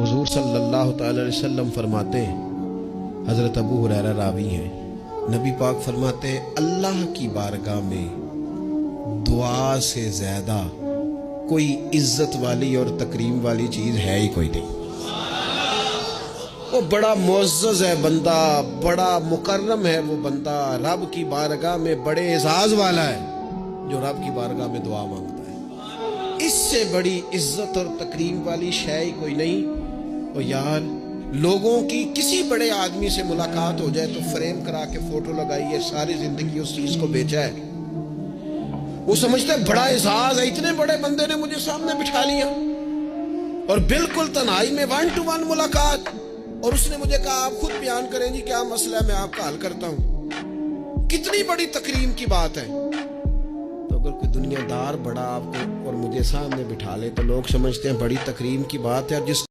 हुजूर सल्लल्लाहु अलैहि वसल्लम फरमाते हैं, हज़रत अबू हुरैरा रावी हैं, नबी पाक फरमाते हैं अल्लाह की बारगाह में दुआ से ज़्यादा कोई इज्जत वाली और तकरीम वाली चीज़ है ही कोई नहीं। वो बड़ा मुअज़्ज़ज़ है बंदा, बड़ा मुकर्रम है वो बंदा, रब की बारगाह में बड़े एजाज़ वाला है जो रब की बारगाह में दुआ मांगता है। इससे बड़ी इज्जत और तकरीम वाली शय ही कोई नहीं। और यार, लोगों की किसी बड़े आदमी से मुलाकात हो जाए तो फ्रेम करा के फोटो लगाई है, सारी जिंदगी उस चीज को बेचा है। वो समझते हैं बड़ा एजाज है, इतने बड़े बंदे ने मुझे सामने बिठा लिया और बिल्कुल तन्हाई में 1 to 1 मुलाकात, और उसने मुझे कहा आप खुद बयान करें जी क्या मसला है, मैं आपका हल करता हूं। कितनी बड़ी तकरीम की बात है। तो अगर कोई दुनियादार बड़ा आपको और मुझे सामने बिठा ले तो लोग समझते हैं बड़ी तकरीम की बात है। और जिस